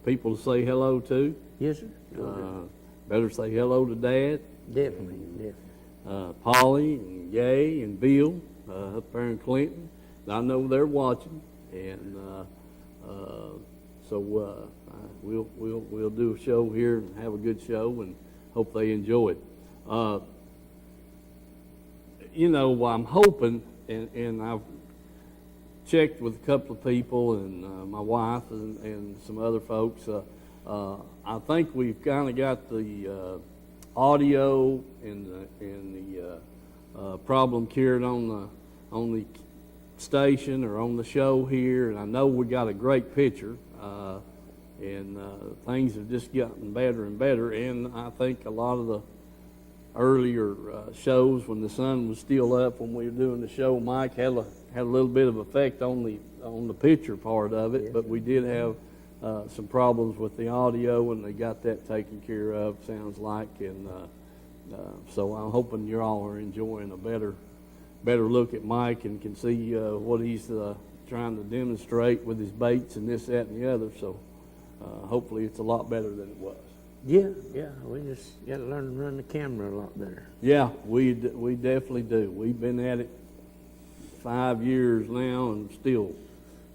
people to say hello to. Yes, sir. Better say hello to Dad. Definitely. Polly and Gay and Bill up there in Clinton. I know they're watching, and so we'll do a show here and have a good show, and hope they enjoy it. I'm hoping, and I've checked with a couple of people and my wife and some other folks. I think we've kind of got the audio and the problem cured on the station or on the show here, and I know we got a great picture, and things have just gotten better and better. And I think a lot of the earlier shows, when the sun was still up when we were doing the show, Mike had a little bit of effect on the picture part of it, but we did have some problems with the audio, and they got that taken care of, sounds like, and so I'm hoping you all are enjoying a better look at Mike and can see what he's trying to demonstrate with his baits and this, that, and the other. So hopefully it's a lot better than it was. Yeah, we just got to learn to run the camera a lot better. Yeah, we definitely do. We've been at it 5 years now, and still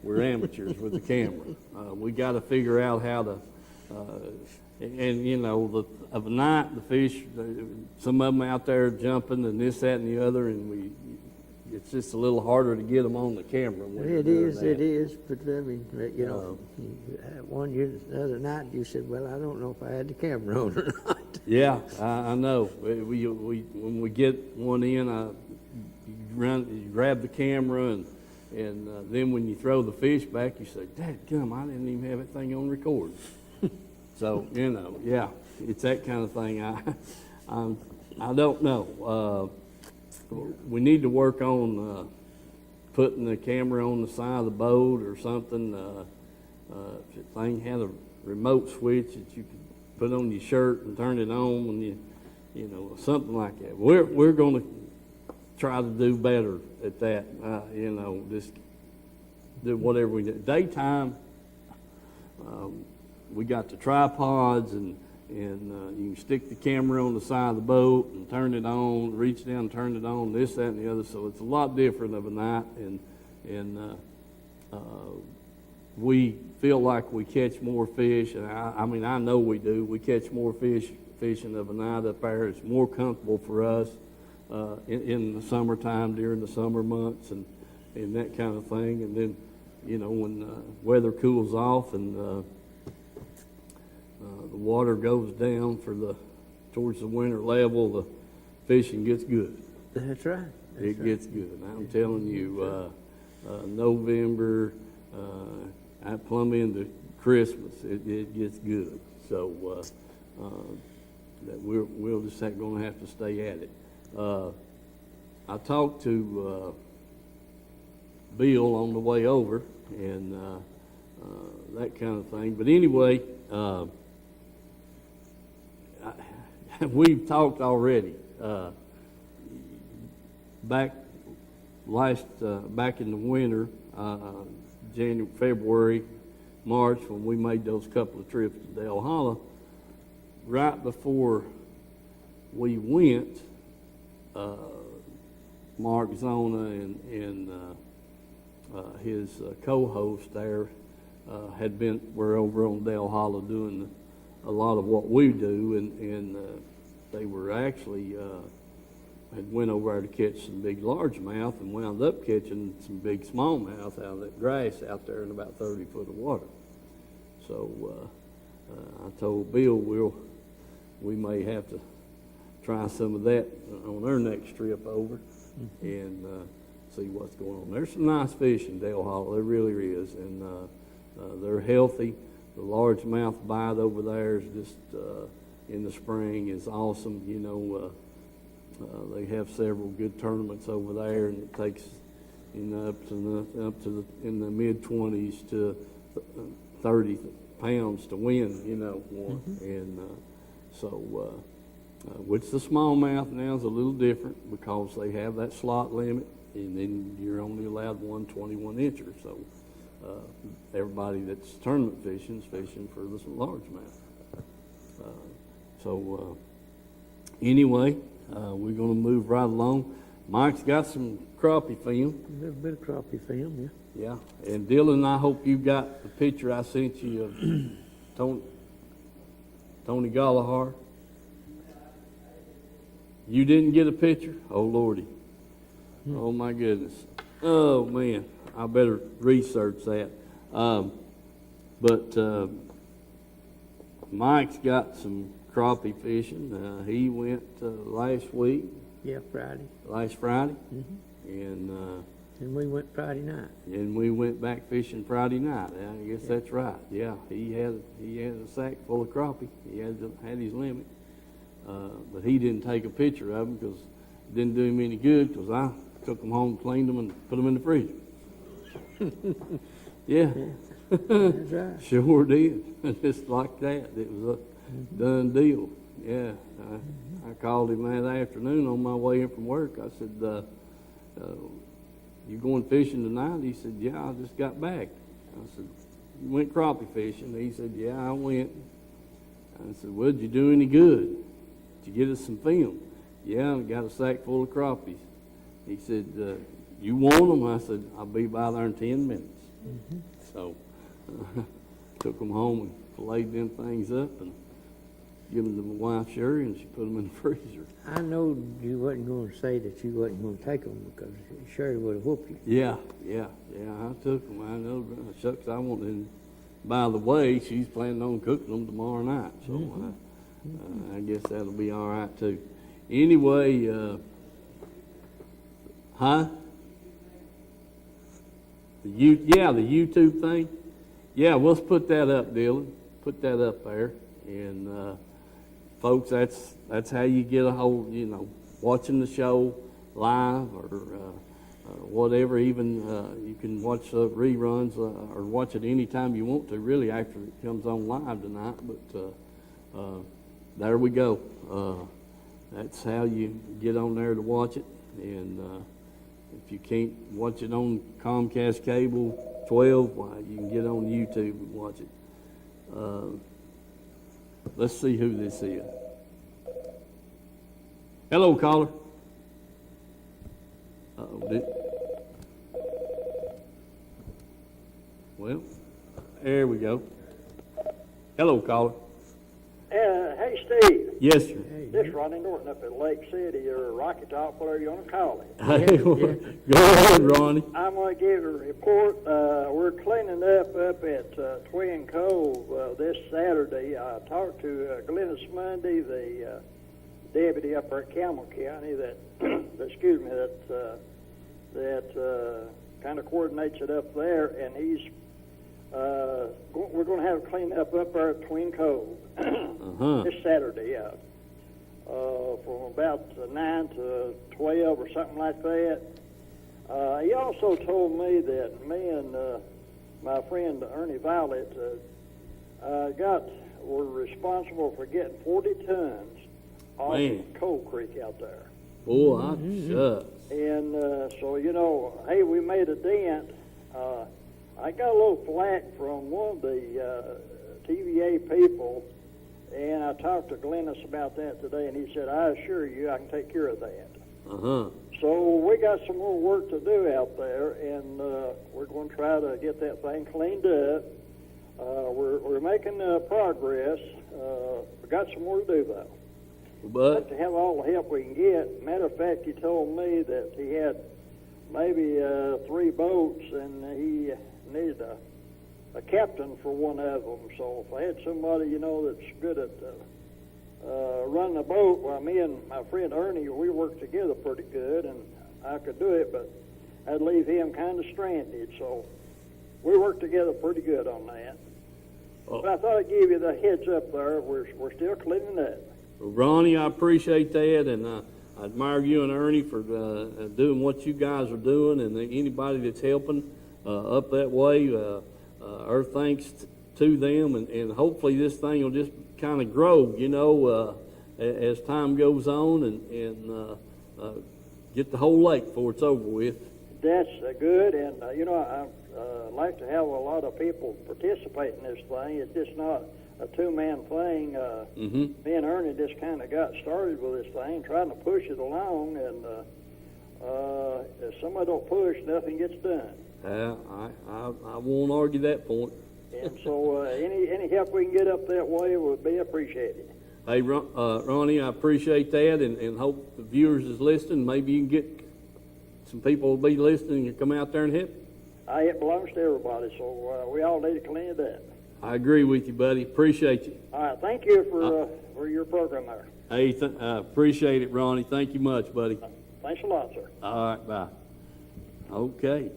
we're amateurs with the camera. We got to figure out how to, of a night, the fish, some of them out there jumping and this, that, and the other, and it's just a little harder to get them on the camera. It is, but I mean, the other night you said, well, I don't know if I had the camera on or not. Yeah, I know. When we get one in, you grab the camera, and then when you throw the fish back, you say, "Dadgum, I didn't even have that thing on record." So yeah, it's that kind of thing. I don't know. We need to work on putting the camera on the side of the boat or something. If the thing had a remote switch that you could put on your shirt and turn it on when you something like that. We're going to try to do better at that. Just do whatever we do. Daytime, we got the tripods, and you can stick the camera on the side of the boat and turn it on, reach down and turn it on, this, that, and the other. So it's a lot different of a night, and we feel like we catch more fish, and I know we do. We catch more fish fishing of a night up there. It's more comfortable for us in the summertime, during the summer months, and that kind of thing. And then, when weather cools off and the water goes down towards the winter level, the fishing gets good. That's right. It gets good. I'm telling you, November, plumb into Christmas, it gets good. So that we're just going to have to stay at it. I talked to Bill on the way over, and that kind of thing. But anyway, we've talked already. Back in the winter, January, February, March, when we made those couple of trips to Dale Hollow, right before we went, Mark Zona and his co-host there were over on Dale Hollow doing a lot of what we do, and they were actually had went over there to catch some big largemouth and wound up catching some big smallmouth out of that grass out there in about 30 foot of water. So I told Bill we may have to try some of that on our next trip over and see what's going on. There's some nice fish in Dale Hollow, there really is, and they're healthy. The largemouth bite over there is just in the spring is awesome. They have several good tournaments over there, and it takes up to in the mid-20s to 30 pounds to win one. And so which the smallmouth now is a little different because they have that slot limit, and then you're only allowed one 21 incher. So everybody that's tournament fishing is fishing for the largemouth. Anyway, we're going to move right along. Mike's got some crappie film. A little bit of crappie film, yeah. Yeah, and Dylan, I hope you got the picture I sent you of Tony Gallagher. You didn't get a picture? Oh, Lordy. Oh, my goodness. Oh, man. I better research that. But Mike's got some crappie fishing. He went last week. Yeah, Friday. Last Friday. And we went Friday night. And we went back fishing Friday night. I guess that's right. Yeah, he had a sack full of crappie. He had his limit. But he didn't take a picture of them because it didn't do him any good because I took them home, cleaned them, and put them in the freezer. Yeah. That's right. Sure did. Just like that. It was a done deal. Yeah. I called him that afternoon on my way in from work. I said, you going fishing tonight? He said, yeah, I just got back. I said, you went crappie fishing? He said, yeah, I went. I said, well, did you do any good? Did you get us some film? Yeah, I got a sack full of crappies. He said, you want them? I said, I'll be by there in 10 minutes. So took them home and filleted them things up and given them to my wife Sherry, and she put them in the freezer. I know you wasn't going to say that you wasn't going to take them because Sherry would have whooped you. Yeah, I took them. I know, shucks, I wanted. And by the way, she's planning on cooking them tomorrow night, so I guess that'll be all right too. Anyway, the YouTube thing. Yeah, let's put that up, Dylan. Put that up there, and folks, that's how you get a hold. Watching the show live or whatever. Even you can watch reruns or watch it anytime you want to. Really, after it comes on live tonight. But there we go. That's how you get on there to watch it. And if you can't watch it on Comcast Cable 12, well, you can get on YouTube and watch it. Let's see who this is. Hello, caller. Well, there we go. Hello, caller. Hey, Steve. Yes, sir. This is Ronnie Norton up at Lake City, or Rocky Top, whatever you want to call it. Hey, go ahead, Ronnie. I'm going to give a report. We're cleaning up at Twin Cove this Saturday. I talked to Glennis Mundy, the deputy up there at Campbell County that kind of coordinates it up there, and we're going to have a clean up there at Twin Cove this Saturday, from about 9 to 12 or something like that. He also told me that me and my friend Ernie Violet were responsible for getting 40 tons off Coal Creek out there. Oh, shucks. And hey, we made a dent. I got a little flack from one of the TVA people, and I talked to Glennis about that today, and he said, I assure you I can take care of that. So we got some more work to do out there, and we're going to try to get that thing cleaned up. We're making progress. We got some more to do, though. But to have all the help we can get. Matter of fact, he told me that he had maybe 3 boats, and he needed a captain for one of them. So if I had somebody, that's good at running a boat, well, me and my friend Ernie, we worked together pretty good, and I could do it, but I'd leave him kind of stranded. So we worked together pretty good on that. But I thought I'd give you the heads up there. We're still cleaning up. Well, Ronnie, I appreciate that, and I admire you and Ernie for doing what you guys are doing, and anybody that's helping up that way, our thanks to them, and hopefully this thing will just kind of grow, as time goes on, and get the whole lake before it's over with. That's good, and like to have a lot of people participate in this thing. It's just not a two-man thing. Me and Ernie just kind of got started with this thing, trying to push it along, and if somebody don't push, nothing gets done. I won't argue that point. And so any help we can get up that way would be appreciated. Hey, Ronnie, I appreciate that, and hope the viewers is listening. Maybe you can get some people will be listening and come out there and help. It belongs to everybody, so we all need to clean it up. I agree with you, buddy. Appreciate you. All right, thank you for your program there. Hey, I appreciate it, Ronnie. Thank you much, buddy. Thanks a lot, sir. All right, bye. Okay,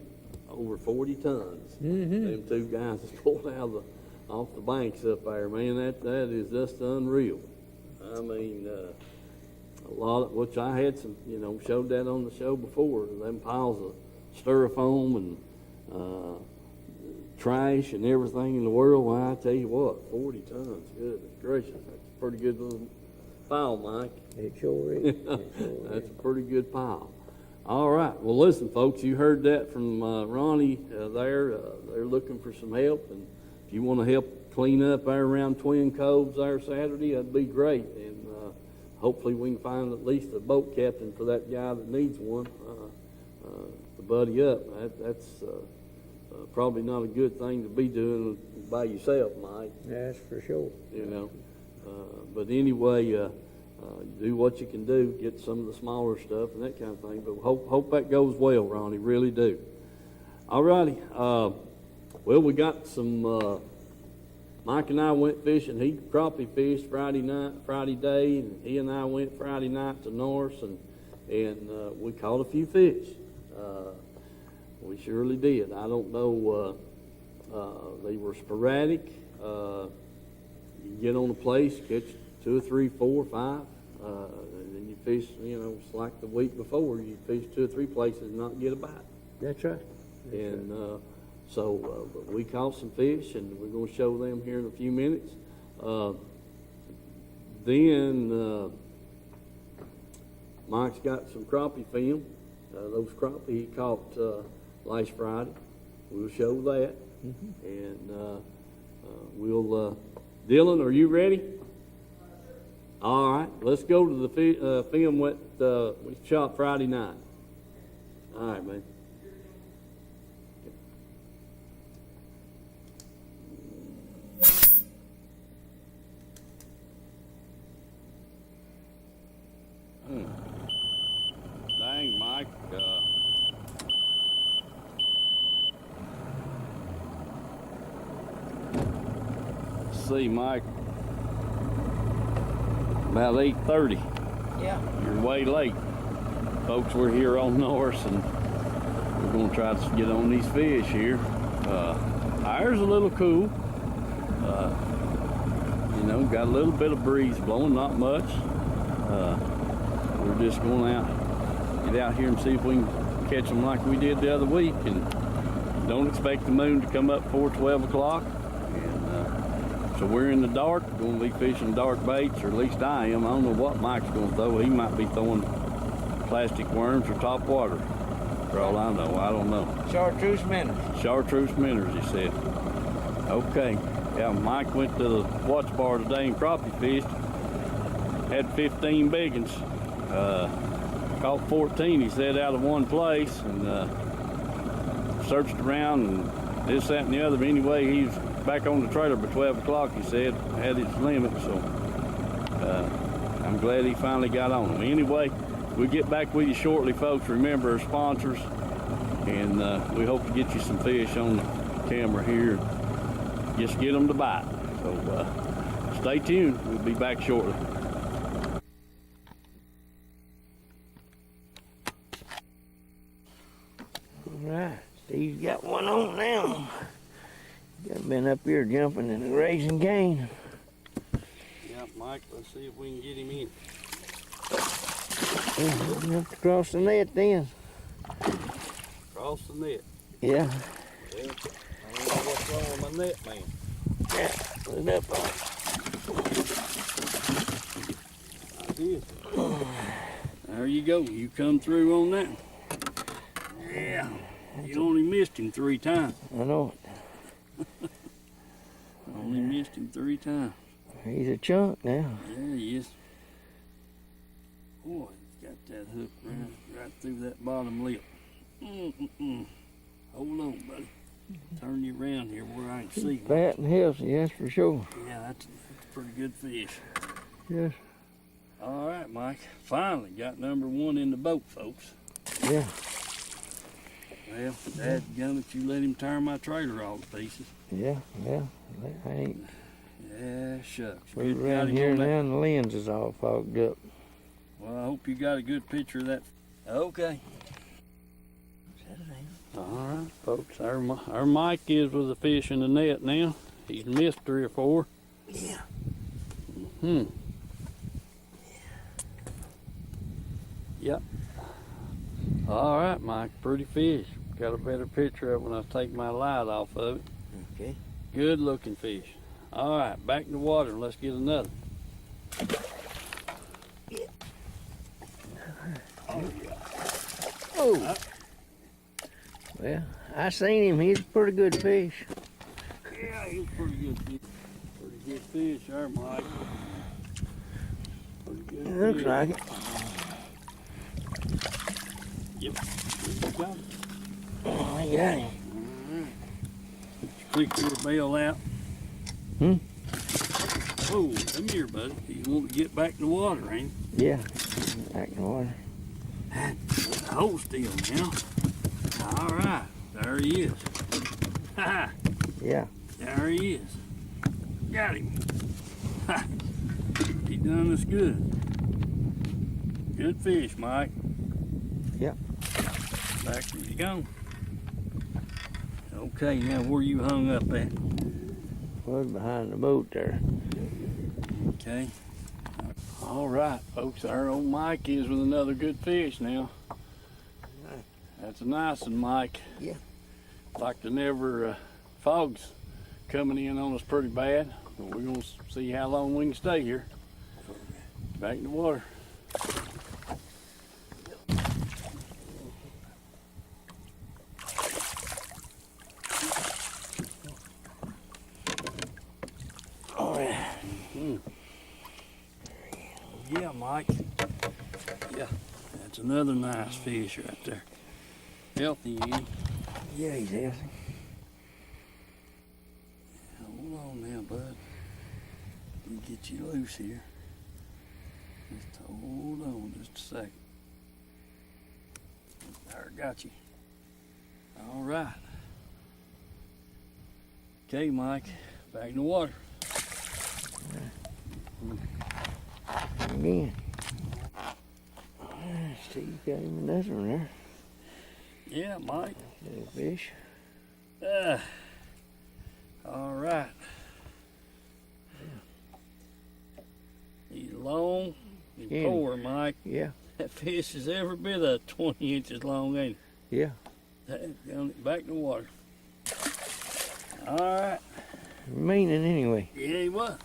over 40 tons. Them two guys pulled out off the banks up there, man. That is just unreal. I mean, a lot of, which I had some, showed that on the show before. Them piles of styrofoam and trash and everything in the world. Well, I tell you what, 40 tons. Goodness gracious, that's a pretty good little pile, Mike. It sure is. That's a pretty good pile. All right. Well, listen, folks, you heard that from Ronnie there. They're looking for some help, and if you want to help clean up there around Twin Coves there Saturday, that'd be great. And hopefully we can find at least a boat captain for that guy that needs one to buddy up. That's probably not a good thing to be doing by yourself, Mike. That's for sure. But anyway, do what you can do, get some of the smaller stuff and that kind of thing. But hope that goes well, Ronnie, really do. All righty. Well, we got some, Mike and I went fishing. He crappie fished Friday day, and he and I went Friday night to Norris, and we caught a few fish. We surely did. I don't know, they were sporadic. You get on a place, catch 2 or 3, 4, 5, and then you fish, it's like the week before, you fish 2 or 3 places and not get a bite. That's right. So we caught some fish, and we're going to show them here in a few minutes. Then Mike's got some crappie film. Those crappie he caught last Friday. We'll show that. And we'll... Dylan, are you ready? All right, let's go to the film we shot Friday night. All right, man. Dang, Mike. See, Mike, about 8:30. Yeah. You're way late. Folks, we're here on Norris, and we're going to try to get on these fish here. Air's a little cool. Got a little bit of breeze blowing, not much. We're just going get out here and see if we can catch them like we did the other week, and don't expect the moon to come up before 12 o'clock. So we're in the dark, going to be fishing dark baits, or at least I am. I don't know what Mike's going to throw. He might be throwing plastic worms or top water, for all I know. I don't know. Chartreuse minnows. Chartreuse minnows, he said. Okay. Yeah, Mike went to the watch bar today and crappie fished. Had 15 big ones. Caught 14, he said, out of one place, and searched around and this, that, and the other. But anyway, he's back on the trailer by 12 o'clock, he said, had his limit, so I'm glad he finally got on them. Anyway, we'll get back with you shortly, folks. Remember our sponsors, and we hope to get you some fish on the camera here. Just get them to bite. So stay tuned. We'll be back shortly. All right, Steve's got one on now. Been up here jumping and raising cane. Yeah, Mike, let's see if we can get him in. You have to cross the net then. Cross the net. Yeah. Yeah. I don't know what's wrong with my net, man. Yeah, put it up on. I did. There you go. You come through on that. Yeah. You only missed him 3 times. I know Only missed him 3 times. it. He's a chunk now. Yeah, he is. Boy, he's got that hook right through that bottom lip. Mm-mm-mm. Hold on, buddy. Turn you around here where I can see him. Fat and healthy, that's for sure. Yeah, that's a pretty good fish. Yes. All right, Mike. Finally got number 1 in the boat, folks. Yeah. Well, dadgummit, you let him tear my trailer all to pieces. Yeah. I ain't. Yeah, shucks. We're Good got around him here on now that. and the lens is all fogged up. Well, I hope you got a good picture of that. Okay. All right, folks. Our Mike is with the fish in the net now. He's missed 3 or 4. Yeah. Yep. All right, Mike. Pretty fish. Got a better picture of it when I take my light off of it. Okay. Good looking fish. All right, back in the water and let's get another. Oh. Well, I seen him. He's a pretty good fish. Yeah, he's pretty good fish. Pretty good fish there, Mike. Pretty good It looks fish. like it. Yep. There you go. Oh, I got him. Click your bail out. Hmm? Oh, come here, buddy. You want to get back in the water, ain't Yeah. Back in the water. you? Hold still now. All right. There he is. Ha! Yeah. There he is. Got him. Ha! He done us good. Good fish, Mike. Yep. Back you go. Okay, now where you hung up at? Was behind the boat there. Okay. All right, folks. Our old Mike is with another good fish now. That's a nice one, Mike. Yeah. Like the never fog's coming in on us pretty bad. But we're gonna see how long we can stay here. Back in the water. Oh, yeah. Yeah, Mike. Yeah, that's another nice fish right there. Healthy, ain't he? Yeah, he's healthy. Hold on now, bud. Let me get you loose here. Just hold on just a second. There, got you. All right. Okay, Mike, back in the water. Again. Steve got him another one there. Yeah, Mike. Little fish. All right. He's long and Skinny. poor, Mike. Yeah. That fish is every bit of 20 inches long, ain't Yeah. it? Back in the water. All right. Meaning anyway. Yeah, he was.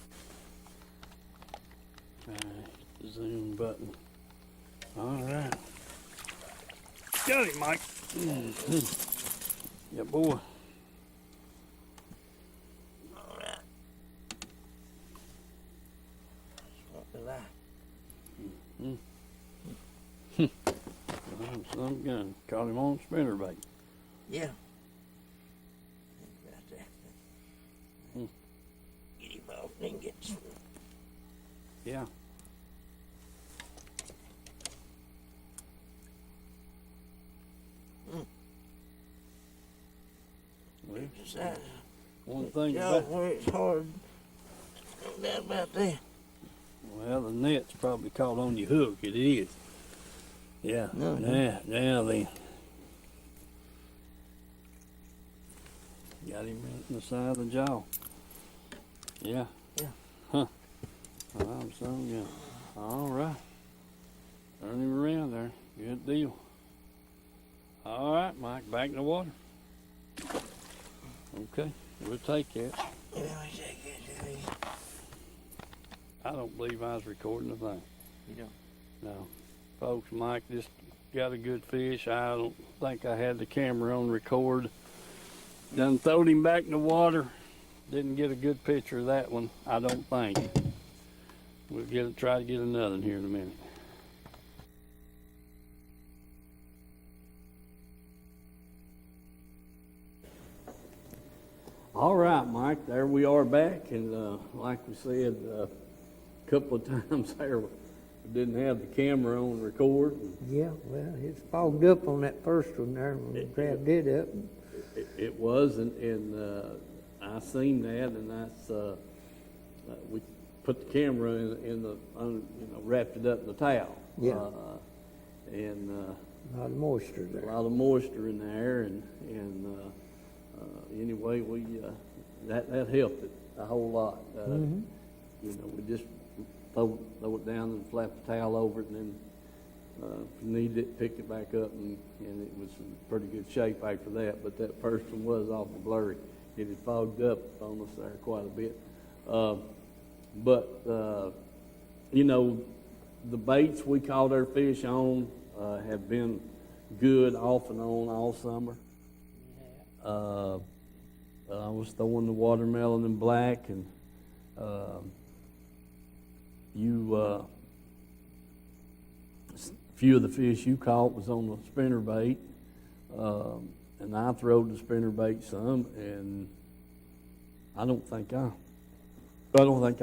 The zoom button. All right. Got it, Mike. Yeah, boy. All right. Some gun. Caught him on spinnerbait. Yeah. Right there. Hmm. Get him off, then get some. Yeah. Well, Exercise. one thing Yeah, about where it's hard. No doubt about that. well, the net's probably caught on your hook. It is. Yeah. No, Now then. Got him right in the side of the jaw. Yeah. Yeah. Huh. I'm so good. All right. Turn him around there. Good deal. All right, Mike. Back in the water. Okay. We'll take that. Let me take it. I don't believe I was recording a thing. You don't? No. Folks, Mike just got a good fish. I don't think I had the camera on record. Done throwed him back in the water. Didn't get a good picture of that one, I don't think. We'll try to get another one here in a minute. All right, Mike, there we are back, and like we said a couple of times there, we didn't have the camera on record. Yeah, well, it's fogged up on that first one there when we grabbed it up. It was, and I seen that, and that's we put the camera in the wrapped it up in the towel. Yeah. And A lot of moisture a there. lot of moisture in there, and anyway, we that helped it a whole lot. You know, we just throw it down and flap the towel over it, and then if you needed it, pick it back up, and it was in pretty good shape after that. But that first one was awful blurry. It had fogged up on us there quite a bit. But you know, the baits we caught our fish on have been good off and on all summer. I was throwing the watermelon and black, and a few of the fish you caught was on the spinner bait, and I throwed the spinner bait some, and I don't think I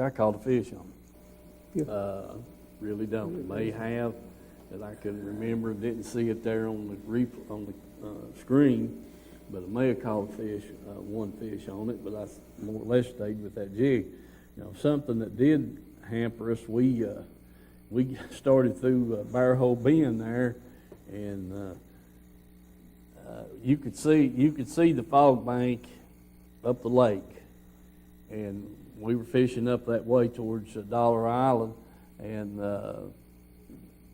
caught a fish on it. Yeah. Really don't. May have, that I can remember. Didn't see it there on the screen, but I may have caught a fish, one fish on it. But I more or less stayed with that jig. You know, something that did hamper us. We started through Bear Hole Bend there, and you could see the fog bank up the lake, and we were fishing up that way towards Dollar Island, and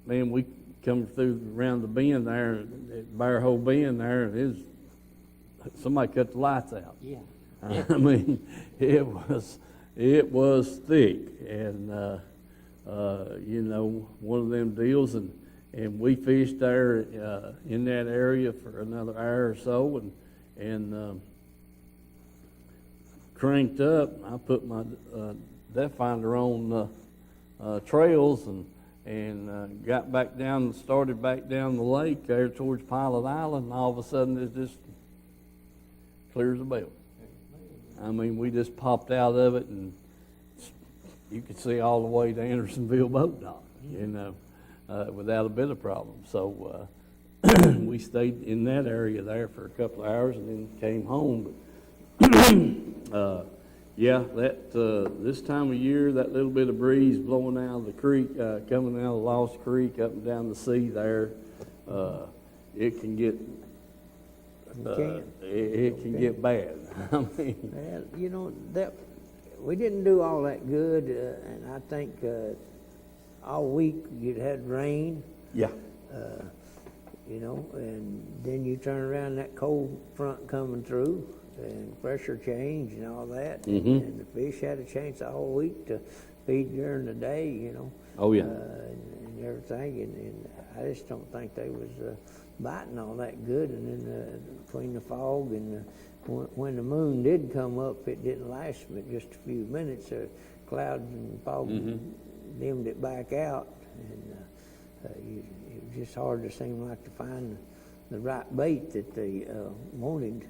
man, we come through around the bend there at Bear Hole Bend there, and somebody cut the lights out. Yeah. I mean, it was thick, and you know, one of them deals, and we fished there in that area for another hour or so, and cranked up. I put my depth finder on trails, and got back down, started back down the lake there towards Pilot Island, and all of a sudden it just clear as a bell. I mean, we just popped out of it, and you could see all the way to Andersonville boat dock, you know, without a bit of problem. So we stayed in that area there for a couple of hours and then came home. But yeah, that this time of year, that little bit of breeze blowing out of the creek, coming out of Lost Creek up and down the sea there, it can get it can get bad. I mean, Well, you know, that we didn't do all that good, and I think all week you'd had rain, yeah, you know, and then you turn around, that cold front coming through, and pressure change and all that, and the fish had a chance all week to feed during the day, you know. Oh yeah. And everything, and I just don't think they was biting all that good. And then between the fog and when the moon did come up, it didn't last but just a few minutes. Clouds and fog dimmed it back out, and it was just hard to seem like to find the right bait that they wanted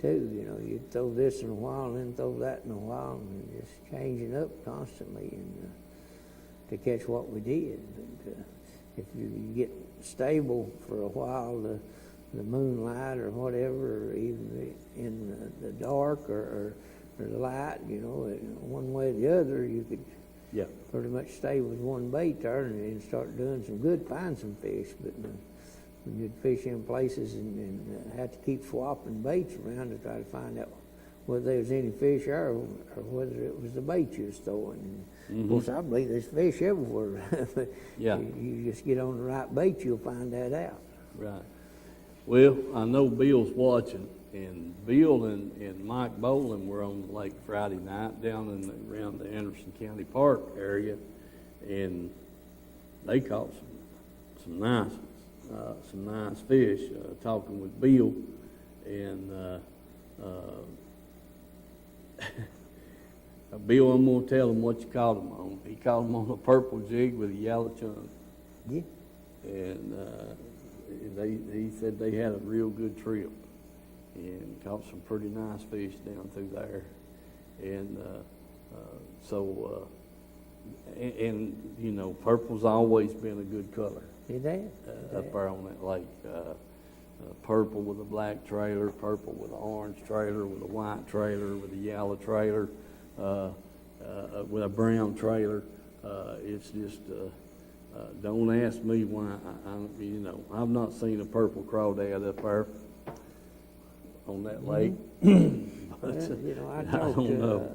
too. You know, you'd throw this in a while and then throw that in a while, and just changing up constantly, and to catch what we did. But if you get stable for a while, the moonlight or whatever, or even in the dark or the light, you know, one way or the other, you could pretty much stay with one bait there and start doing some good, find some fish. But when you'd fish in places and have to keep swapping baits around to try to find out whether there was any fish there or whether it was the bait you was throwing. And of course, I believe there's fish everywhere. Yeah. You just get on the right bait, you'll find that out. Right. Well, I know Bill's watching, and Bill and Mike Boland were on the lake Friday night down around the Anderson County Park area, and they caught some nice ones. some nice fish. Talking with Bill, and Bill, I'm gonna tell him what you caught him on. He caught him on a purple jig with a yellow chunk. Yeah. And he said they had a real good trip and caught some pretty nice fish down through there. And and you know, purple's always been a good color See that? up there on that lake. Purple with a black trailer, purple with an orange trailer, with a white trailer, with a yellow trailer, with a brown trailer. It's just, don't ask me why. You know, I've not seen a purple crawdad up there on that lake. But, you know, I I talked don't to know.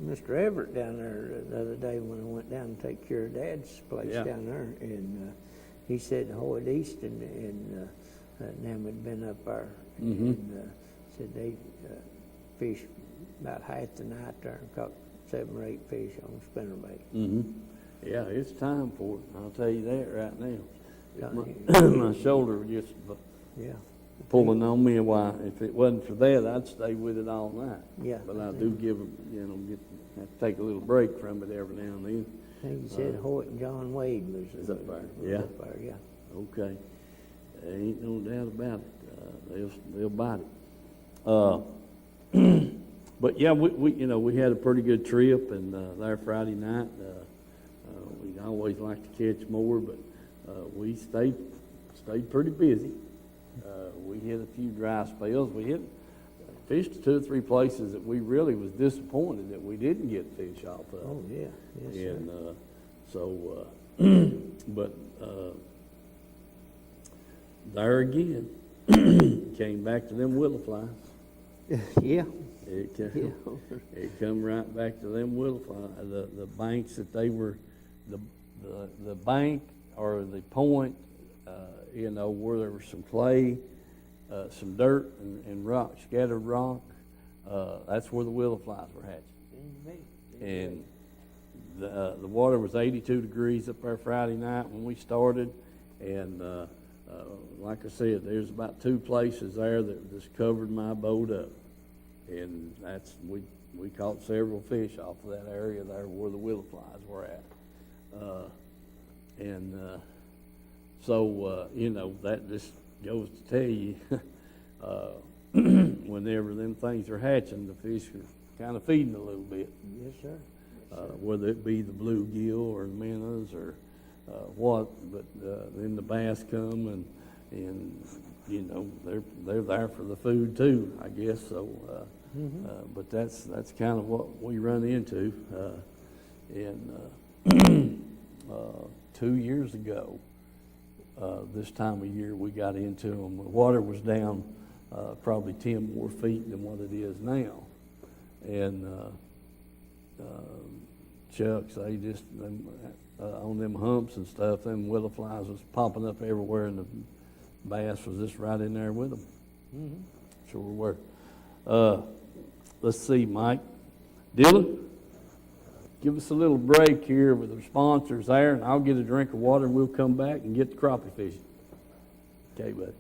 Mr. Everett down there the other day when I went down to take care of Dad's place Yeah. down there, and he said Hoyt Easton and them had been up there, and said they fished about half the night there and caught 7 or 8 fish on spinnerbait. Yeah, it's time for it. I'll tell you that right now. Yeah. My shoulder just Yeah. pulling on me. Why? If it wasn't for that, I'd stay with it all night. Yeah. But I do give them, you know, have to take a little break from it every now and then. I think he said Hoyt and John Wade was up there. was Yeah. up there, yeah. Okay, there ain't no doubt about it. They'll bite it. But yeah, we you know, we had a pretty good trip, and there Friday night. We always like to catch more, but we stayed pretty busy. We hit a few dry spells. We hit fished 2 or 3 places that we really was disappointed that we didn't get fish off of. Oh, yeah. Yes, sir. And so, but there again, came back to them willow flies. Yeah. It come right back to them willow flies. The banks that they were, the bank or the point, you know, where there was some clay, some dirt and rock, scattered rock. That's where the willow flies were hatching. And the water was 82 degrees up there Friday night when we started, and like I said, there's about 2 places there that just covered my boat up, and that's we caught several fish off of that area there where the willow flies were at, so you know, that just goes to tell you whenever them things are hatching, the fish are kind of feeding a little bit. Yes, sir. Whether it be the bluegill or the minnows or what, but then the bass come and you know, they're there for the food too, I guess. So, but that's kind of what we run into. And 2 years ago, this time of year, we got into them. The water was down probably 10 more feet than what it is now, and chucks, they just on them humps and stuff, them willow flies was popping up everywhere, and the bass was just right in there with them. Sure were. Let's see, Mike. Dylan, give us a little break here with our sponsors there, and I'll get a drink of water, and we'll come back and get the crappie fishing. Okay, bud.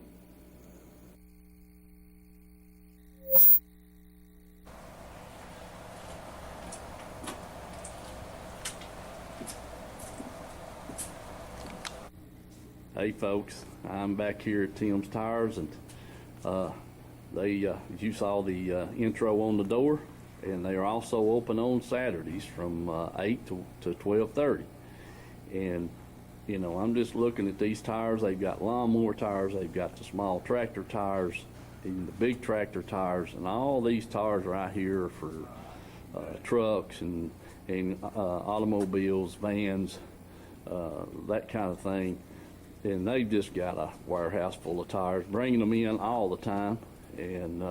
Hey folks, I'm back here at Tim's Tires, and you saw the intro on the door, and they are also open on Saturdays from 8 to 12:30. And you know, I'm just looking at these tires. They've got lawnmower tires, they've got the small tractor tires, even the big tractor tires, and all these tires right here are for trucks and automobiles, vans, that kind of thing. And they've just got a warehouse full of tires, bringing them in all the time and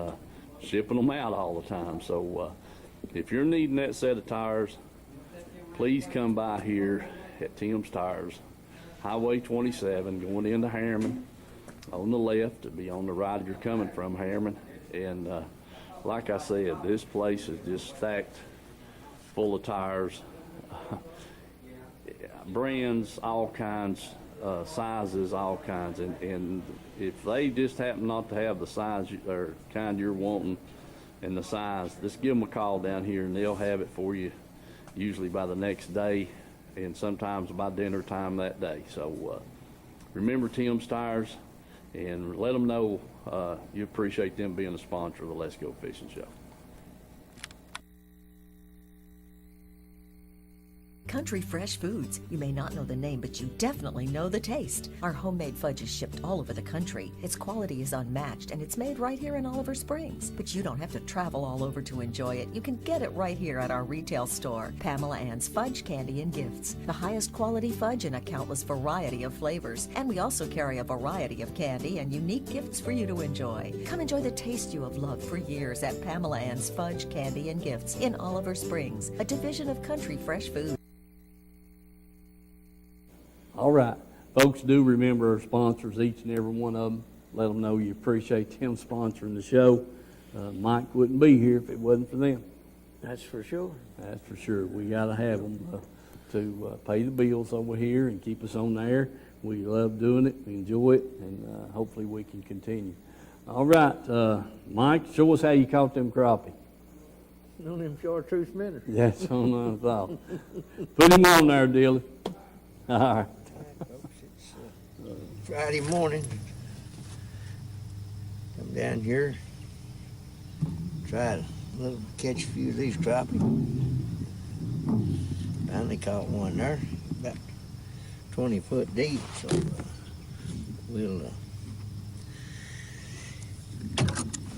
shipping them out all the time. So if you're needing that set of tires, please come by here at Tim's Tires, Highway 27, going into Harriman on the left. It'll be on the right if you're coming from Harriman. And like I said, this place is just stacked full of tires, brands, all kinds. sizes, all kinds. And if they just happen not to have the size or kind you're wanting and the size, just give them a call down here and they'll have it for you, usually by the next day and sometimes by dinner time that day. So remember Tim's Tires and let them know you appreciate them being a sponsor of the Let's Go Fishing Show. Country Fresh Foods. You may not know the name, but you definitely know the taste. Our homemade fudge is shipped all over the country. Its quality is unmatched, and it's made right here in Oliver Springs. But you don't have to travel all over to enjoy it. You can get it right here at our retail store. Pamela Ann's Fudge, Candy, and Gifts. The highest quality fudge in a countless variety of flavors. And we also carry a variety of candy and unique gifts for you to enjoy. Come enjoy the taste you have loved for years at Pamela Ann's Fudge, Candy, and Gifts in Oliver Springs, a division of Country Fresh Foods. All right. Folks, do remember our sponsors, each and every one of them. Let them know you appreciate them sponsoring the show. Mike wouldn't be here if it wasn't for them. That's for sure. That's for sure. We got to have them to pay the bills over here and keep us on the air. We love doing it. We enjoy it, and hopefully we can continue. All right. Mike, show us how you caught them crappie. On them chartreuse minnows. That's on the thought. Put him on there, Dilly. All right. It's Friday morning. Come down here, try to catch a few of these crappie. Finally caught one there, about 20 foot deep. So we'll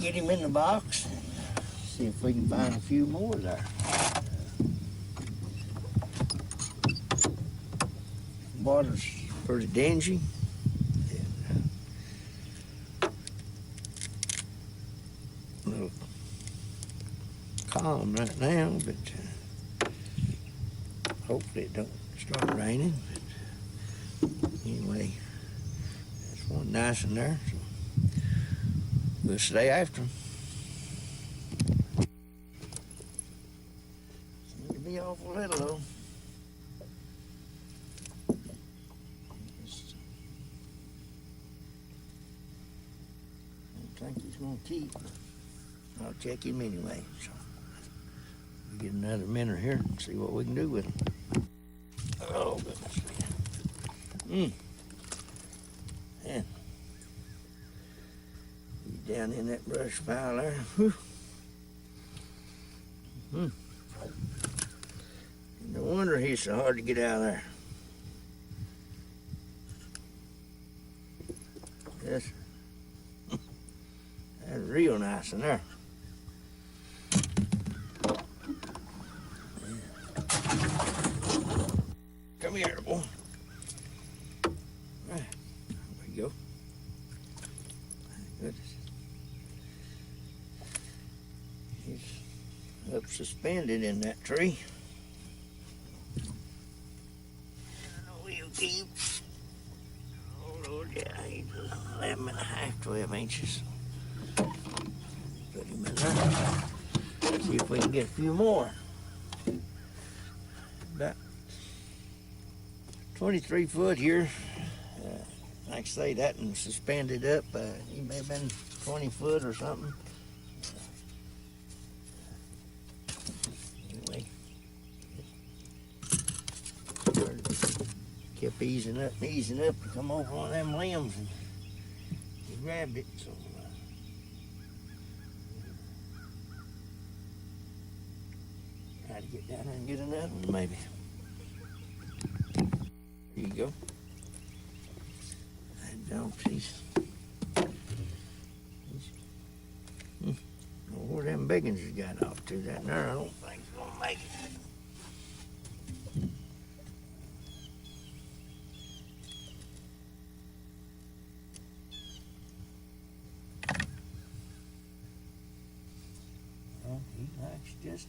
get him in the box and see if we can find a few more there. Water's pretty dingy. A little calm right now, but hopefully it don't start raining. But anyway, there's one nice in there, so we'll stay after him. Seems to be awful little though. I think he's gonna keep. I'll check him anyway. So we'll get another minute here and see what we can do with him. Oh goodness. Man. He's down in that brush pile there. Whew. No wonder he's so hard to get out of there. Yes. That's real nice in there. Come here, boy. Right. There we go. Goodness. He's up suspended in that tree. We'll keep. Oh, Lord, yeah, he's 11 and a half, 12 inches. Put him in there. See if we can get a few more. About 23 foot here. Like I say, that and suspended up. He may have been 20 foot or something. Anyway, kept easing up to come off one of them limbs, and he grabbed it. So try to get down there and get another one, maybe. There you go. That dog, he's where them big ones has got off to. That there, I don't think it's gonna make it. Well, he likes just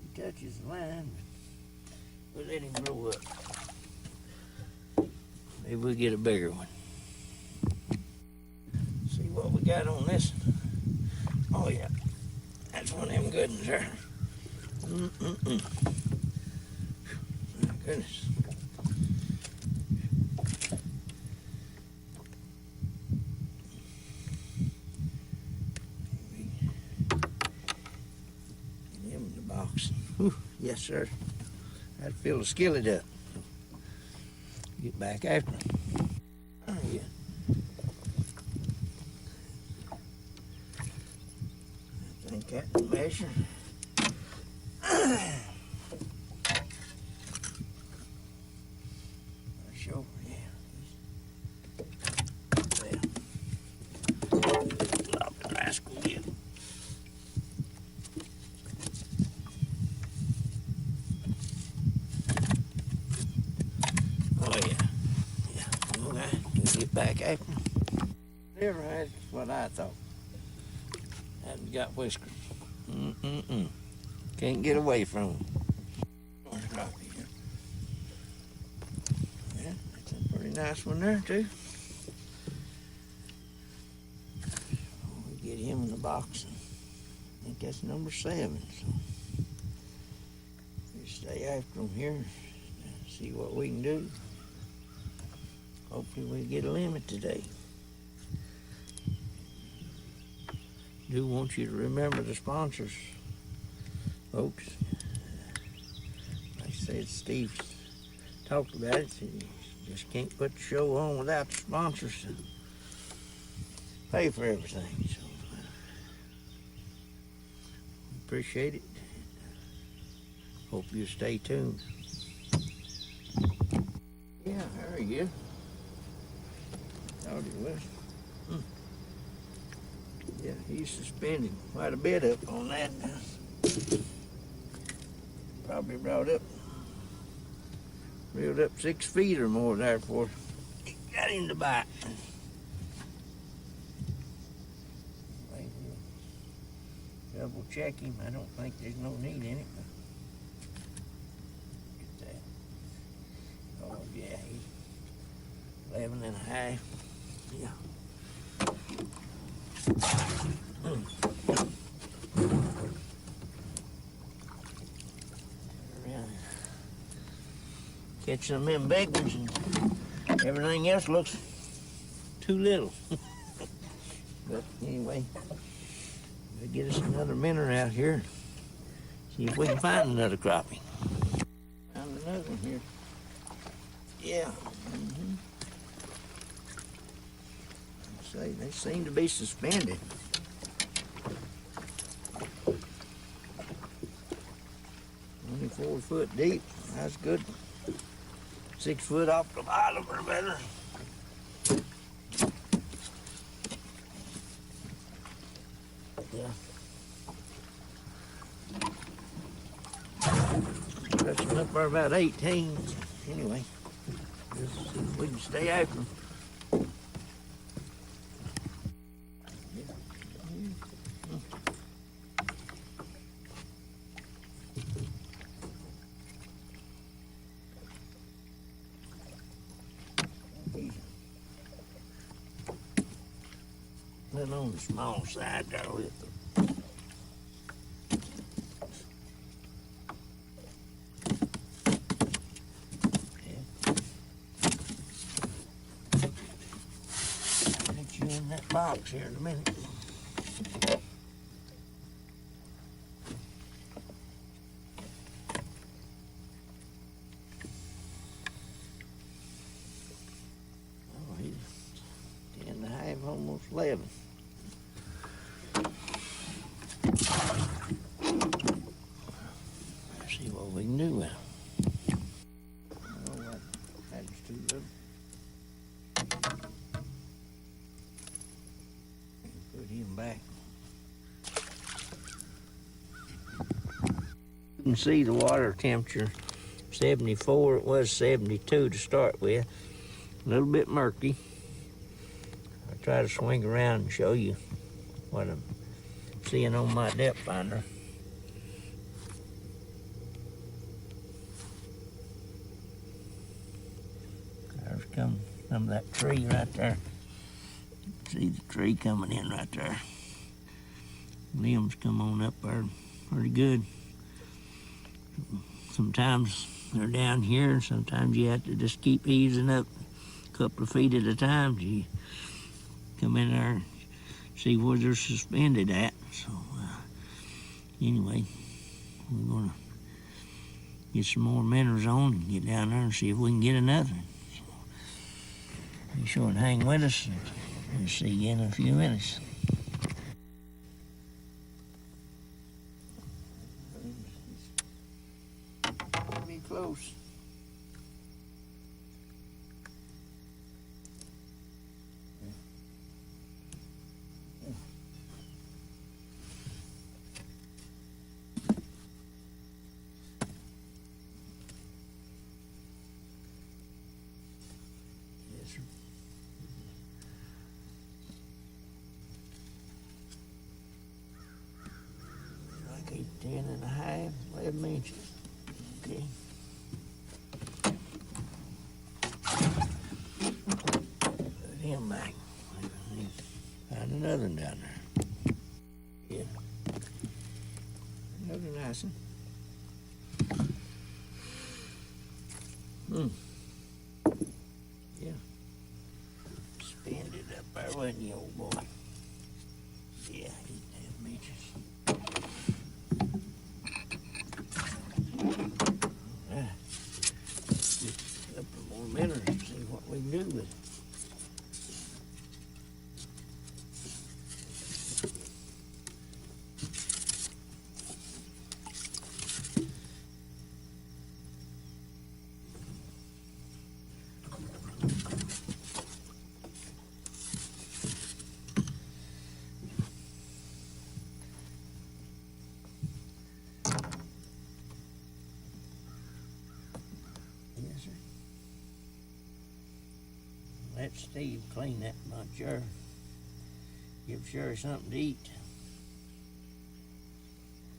he touches the line, but we'll let him grow up. Maybe we'll get a bigger one. See what we got on this. Oh yeah, that's one of them good ones there. My goodness. Whew, yes, sir. I'd fill the skillet up. Get back after him. Oh, yeah. I think that measure. Sure, yeah. Well, drop the rascal here. Oh, yeah. Yeah. Okay. Get back after him. Never had what I thought. Hadn't got whiskers. Can't get away from them. Yeah, that's a pretty nice one there, too. We get him in the box. I think that's number 7. So we stay after him here and see what we can do. Hopefully we get a limit today. Do want you to remember the sponsors, folks. Like I said, Steve talked about it. So you just can't put the show on without the sponsors to pay for everything. So appreciate it. Hope you stay tuned. Yeah, there you go. Thought it was. Yeah, he's suspended quite a bit up on that now. Probably reeled up 6 feet or more there before he got him to bite. Double check him. I don't think there's no need in it. Get that. Oh yeah, he's 11 and a half. Yeah. Catching them in big ones and everything else looks too little. But anyway, we'll get us another minnow out here. See if we can find another crappie. Found another one here. Yeah. Say they seem to be suspended. 24 foot deep. That's good. 6 foot off the bottom or better. Yeah. Touching up for about 18. Anyway, just see if we can stay after them. Been on the small side there with them. Get you in that box here in a minute. Oh, he's 10 and a half, almost 11. See what we can do with him. Oh, that was too little. Put him back. You can see the water temperature, 74. It was 72 to start with. A little bit murky. I'll try to swing around and show you what I'm seeing on my depth finder. There's come some of that tree right there. See the tree coming in right there. Limbs come on up there pretty good. Sometimes they're down here, sometimes you have to just keep easing up a couple of feet at a time till you come in there and see where they're suspended at. So anyway, we're gonna get some more minnows on and get down there and see if we can get another. So, be sure and hang with us. We'll see you in a few minutes. Be close. Yes, sir. Like 10 and a half, 11 inches. Okay. Put him back. Find another one down there. Yeah. Another nice one. Yeah. Spend it up there, wasn't you, old boy? Yeah, 8.5 inches. Alright. Get a couple more minutes and see what we can do with it. Yes, sir. Let Steve clean that bunch there. Give Sherry something to eat.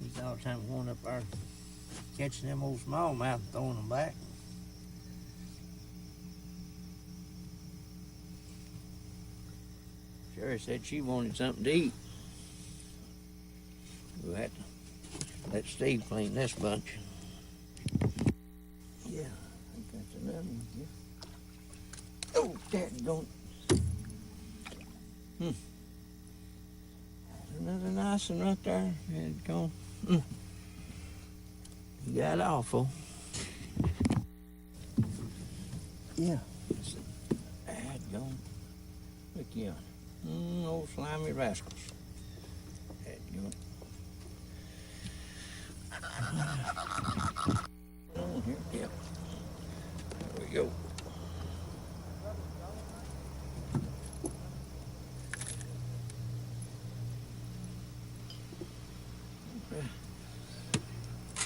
He's all the time going up there catching them old smallmouth and throwing them back. Sherry said she wanted something to eat. We'll have to let Steve clean this bunch. Yeah, I think that's another one. Yeah. Oh, that don't. Another nice one right there. Had gone. You got awful. Yeah. Had gone. Look you. Old slimy rascals. Had gone. Oh, here, yep. There we go. Okay.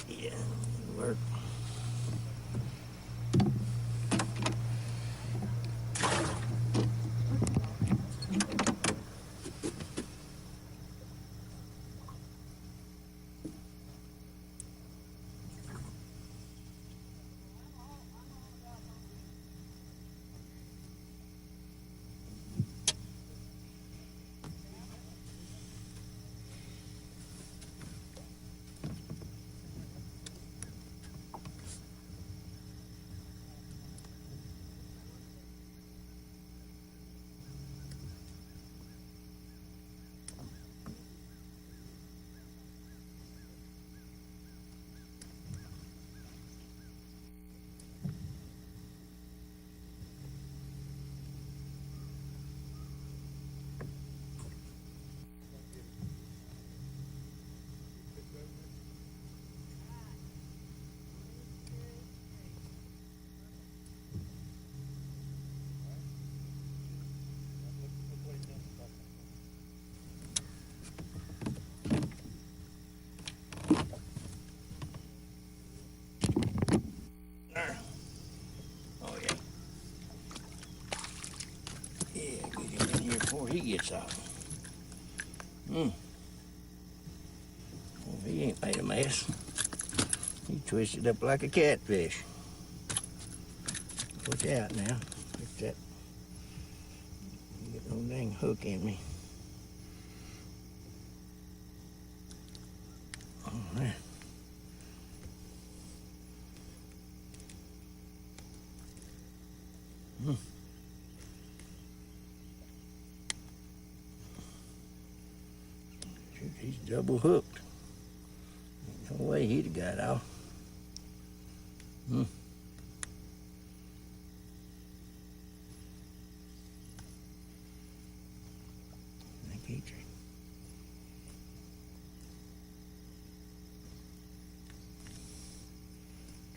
Yeah, it'll work. Before he gets out. Well, he ain't made a mess. He twisted up like a catfish. Watch out now. Get that. Get no dang hook in me. All right. He's double hooked. No way he'd have got off. Thank you.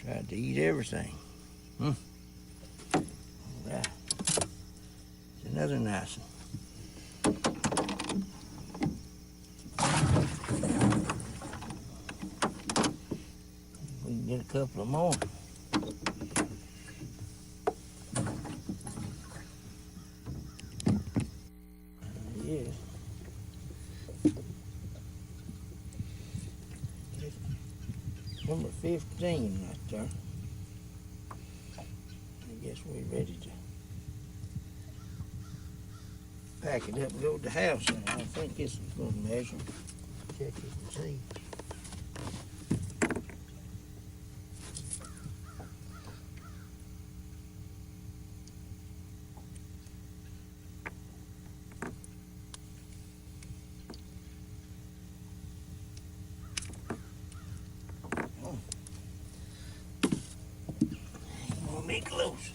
Tried to eat everything. All right. It's another nice one. We can get a couple of more. Yeah. Number 15 right there. I guess we're ready to pack it up and go to the house. I think this is going to measure. Check it and see. Gonna be close.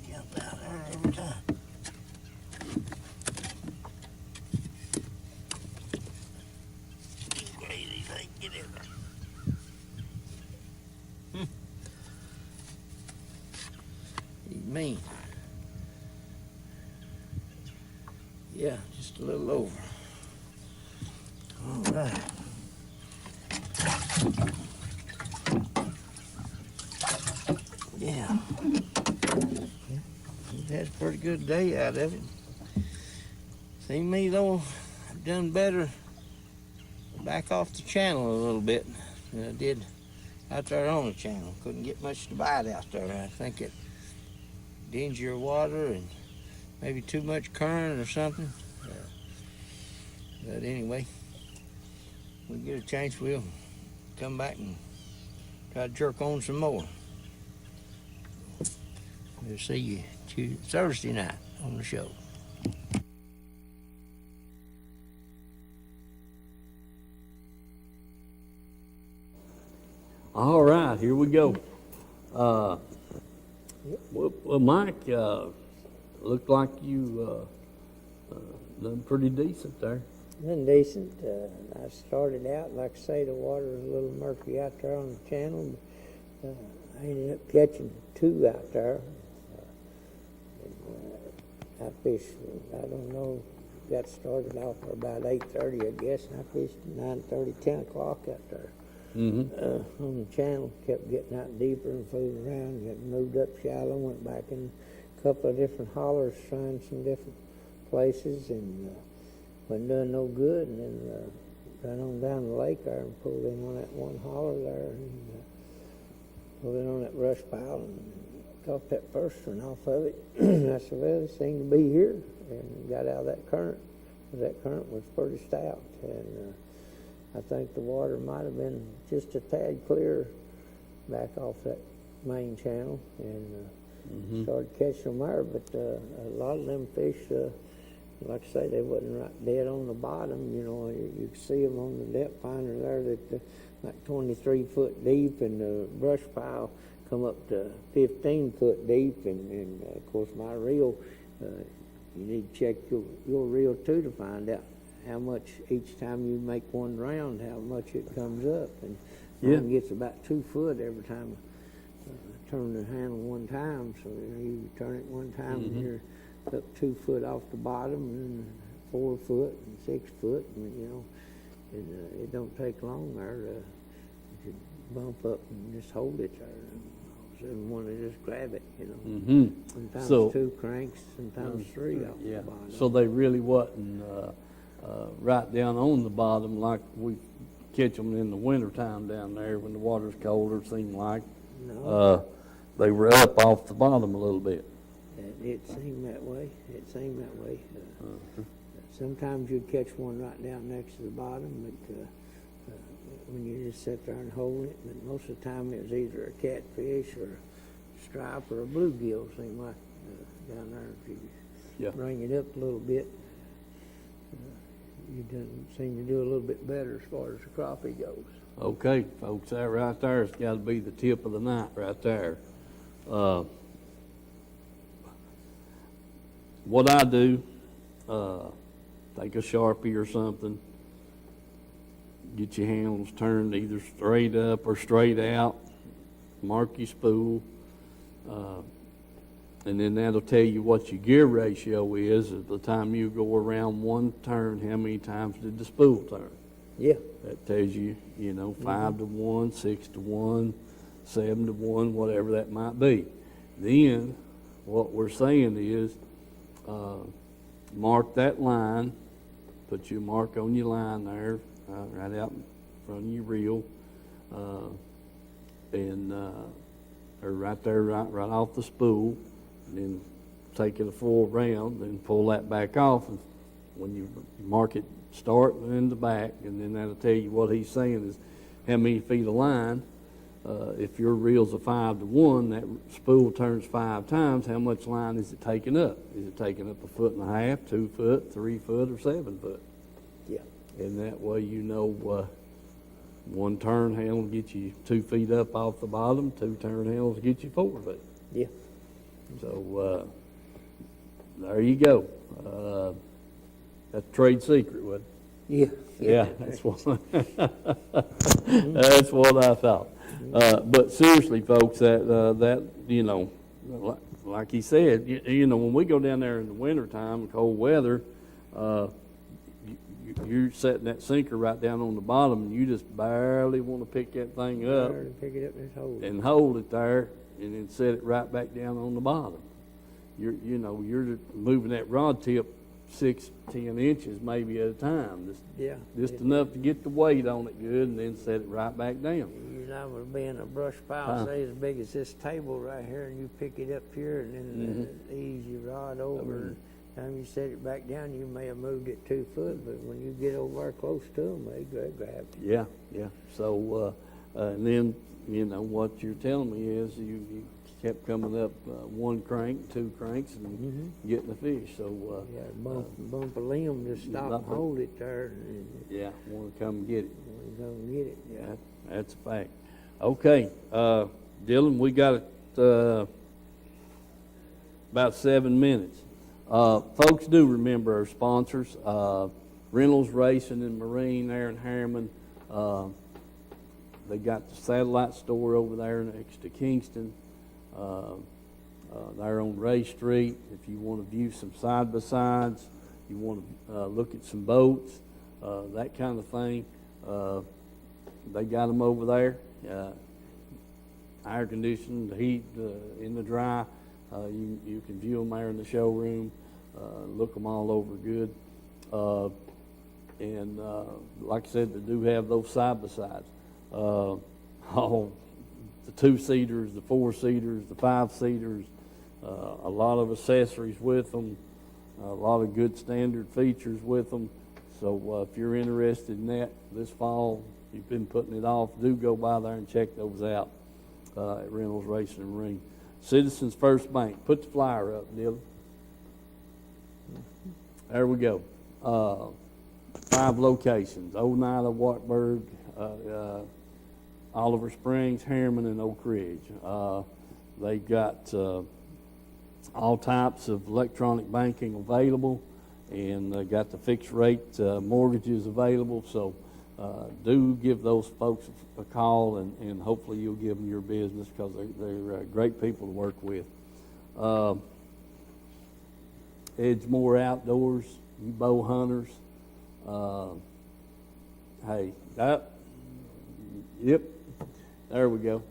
Jump out there every time. Crazy thing, get in there. He's mean. Yeah, just a little over. All right. Yeah. He had a pretty good day out of it. See me though, I've done better back off the channel a little bit than I did out there on the channel. Couldn't get much to bite out there. I think it dingier water and maybe too much current or something. But anyway, we get a chance, we'll come back and try to jerk on some more. We'll see you Thursday night on the show. All right, here we go. Well, Mike, looked like you done pretty decent there. Been decent. I started out, like I say, the water was a little murky out there on the channel. I ended up catching 2 out there. I fished, I don't know, got started off at about 8:30, I guess, and I fished at 9:30, 10 o'clock out there. On the channel, kept getting out deeper and fooling around, got moved up shallow, went back in a couple of different hollers, trying some different places, and wasn't doing no good, and then ran on down the lake there and pulled in on that one holler there, and pulled in on that brush pile and caught that first one off of it. I said, well, it seemed to be here, and got out of that current, because that current was pretty stout, and I think the water might have been just a tad clear back off that main channel, and started catching them there, but a lot of them fish, like I say, they wasn't right dead on the bottom. You know, you could see them on the depth finder there that like 23 foot deep, and the brush pile come up to 15 foot deep, and of course my reel, you need to check your reel too to find out how much each time you make one round, how much it comes up, and mine gets about 2 foot every time I turn the handle one time. So you turn it one time, and you're up 2 foot off the bottom, and 4 foot and 6 foot, and you know, and it don't take long there to bump up and just hold it there. And want to just grab it, you know. Sometimes So- 2 cranks, sometimes 3 off the bottom. So they really wasn't right down on the bottom like we catch them in the wintertime down there when the water's colder, seemed like. No. They were up off the bottom a little bit. It seemed that way. It seemed that way. Sometimes you'd catch one right down next to the bottom, but when you just sit there and hold it, but most of the time it was either a catfish or a stripe or a bluegill, seemed like down there. If you bring it up a little bit, you done seem to do a little bit better as far as the crappie goes. Okay, folks, that right there has got to be the tip of the night right there. What I do, take a Sharpie or something, get your handles turned either straight up or straight out, mark your spool, and then that'll tell you what your gear ratio is at the time you go around one turn, how many times did the spool turn. Yeah. That tells you, 5 to 1, 6 to 1, 7 to 1, whatever that might be. Then, what we're saying is, mark that line, put your mark on your line there, right out in front of your reel, or right there, right off the spool, and then take it a full round, then pull that back off, and when you mark it start and in the back, and then that'll tell you what he's saying is how many feet of line. If your reel's a 5 to 1, that spool turns 5 times, how much line is it taking up? Is it taking up 1.5 feet, 2 foot, 3 foot, or 7 foot? Yeah. And that way one turn handle gets you 2 feet up off the bottom, 2 turn handles get you 4 feet. Yeah. So there you go. That's a trade secret, wasn't it? Yeah. Yeah, that's what that's what I thought. But seriously, folks, that like he said, when we go down there in the wintertime, cold weather, you're setting that sinker right down on the bottom, and you just barely want to pick that thing up Pick it up and hold it there, and then set it right back down on the bottom. You're moving that rod tip 6-10 inches maybe at a time, just enough to get the weight on it good, and then set it right back down. You're liable to be in a brush pile, say as big as this table right here, and you pick it up here, and then ease your rod over. Time you set it back down, you may have moved it 2 foot, but when you get over there close to them, they grab you. Yeah. So, and then, what you're telling me is you kept coming up 1 crank, 2 cranks, and getting the fish. So, Bump a limb, just stop and hold it there. Yeah, want to come get it. Yeah. That's a fact. Okay, Dylan, we got it about 7 minutes. Folks, do remember our sponsors, Reynolds Racing and Marine there in Harriman. They got the satellite store over there next to Kingston. There on Ray Street. If you want to view some side-by-sides, you want to look at some boats, that kind of thing, they got them over there. Air conditioned, the heat in the dry. You can view them there in the showroom, look them all over good. And like I said, they do have those side-by-sides. All the 2-seaters, the 4-seaters, the 5-seaters, a lot of accessories with them, a lot of good standard features with them. So if you're interested in that this fall, you've been putting it off, do go by there and check those out at Reynolds Racing and Marine. Citizens First Bank, put the flyer up, Dylan. There we go. 5 locations: Oneida, Wartburg, Oliver Springs, Harriman, and Oak Ridge. They've got all types of electronic banking available, and they got the fixed rate mortgages available. So do give those folks a call, and hopefully you'll give them your business, because they're great people to work with. Edgemore Outdoors, you bow hunters. Hey, yep, there we go.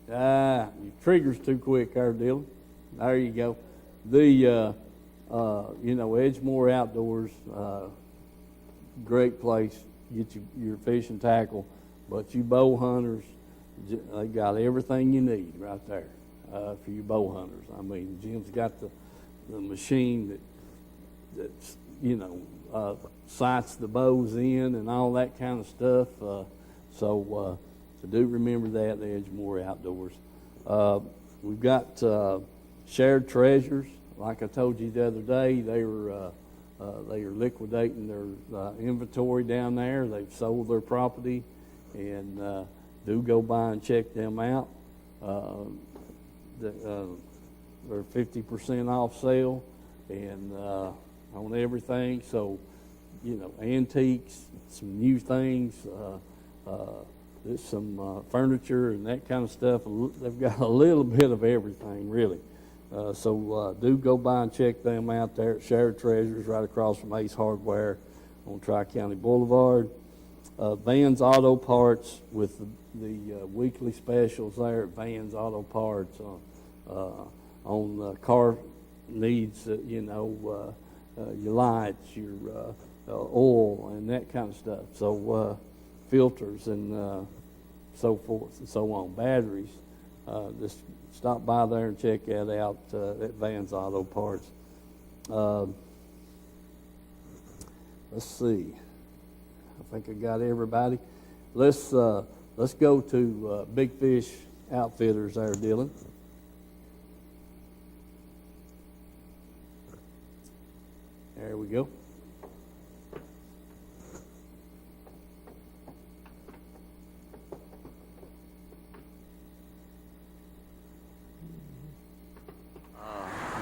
Your trigger's too quick there, Dylan. There you go. The Edgemore Outdoors, great place. Get your fishing tackle, but you bow hunters, they got everything you need right there for you bow hunters. I mean, Jim's got the machine that's sights the bows in and all that kind of stuff. So do remember that, the Edgemore Outdoors. We've got Shared Treasures. Like I told you the other day, they were They are liquidating their inventory down there. They've sold their property, and do go by and check them out. They're 50% off sale, and on everything. So, you know, antiques, some new things, there's some furniture and that kind of stuff. They've got a little bit of everything, really. So do go by and check them out there at Shared Treasures, right across from Ace Hardware on Tri-County Boulevard. Vans Auto Parts with the weekly specials there at Vans Auto Parts on car needs, you know, your lights, your oil, and that kind of stuff. So filters and so forth and so on, batteries. Just stop by there and check that out at Vans Auto Parts. Let's see. I think I got everybody. Let's go to Big Fish Outfitters there, Dylan. There we go.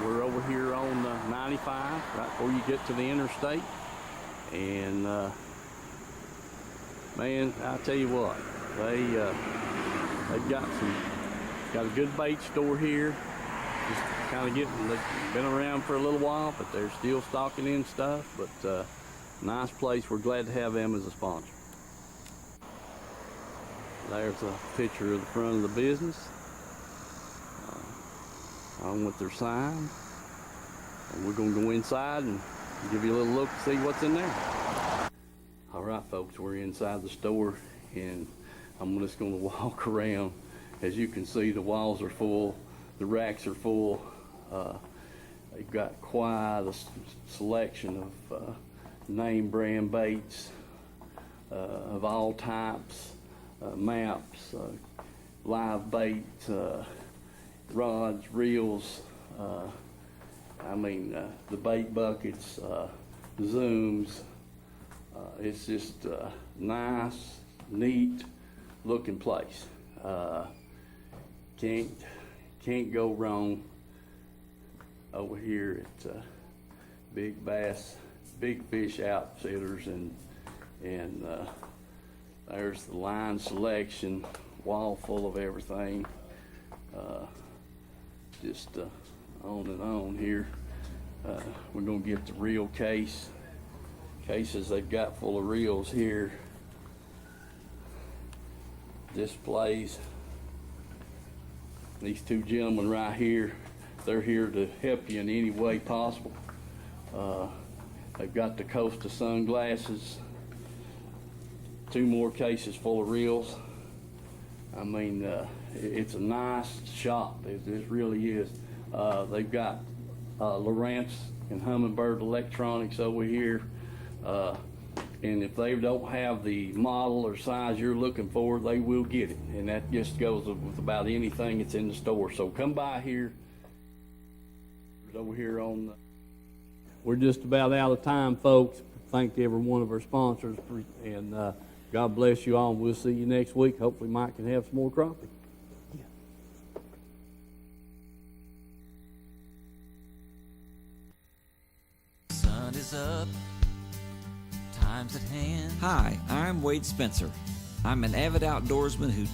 We're over here on 95, right before you get to the interstate. And man, I tell you what, they've got a good bait store here. Just kind of they've been around for a little while, but they're still stocking in stuff. But nice place. We're glad to have them as a sponsor. There's a picture of the front of the business on with their sign. And we're going to go inside and give you a little look to see what's in there. All right, folks, we're inside the store, and I'm just going to walk around. As you can see, the walls are full, the racks are full. They've got quite a selection of name brand baits of all types, maps, live bait, rods, reels, the bait buckets, zooms. It's just a nice, neat looking place. Can't go wrong over here at Big Fish Outfitters, and there's the line selection, wall full of everything. Just on and on here. We're gonna get the reel cases they've got full of reels here. Displays. These two gentlemen right here, they're here to help you in any way possible. They've got the Costa sunglasses, 2 more cases full of reels. I mean, it's a nice shop. It really is. They've got Lowrance and Humminbird electronics over here. And if they don't have the model or size you're looking for, they will get it. And that just goes with about anything that's in the store. So come by here. Over here on we're just about out of time, folks. Thank every one of our sponsors, and God bless you all, and we'll see you next week. Hopefully Mike can have some more crappie. Sun is up, time's at hand. Hi, I'm Wade Spencer. I'm an avid outdoorsman who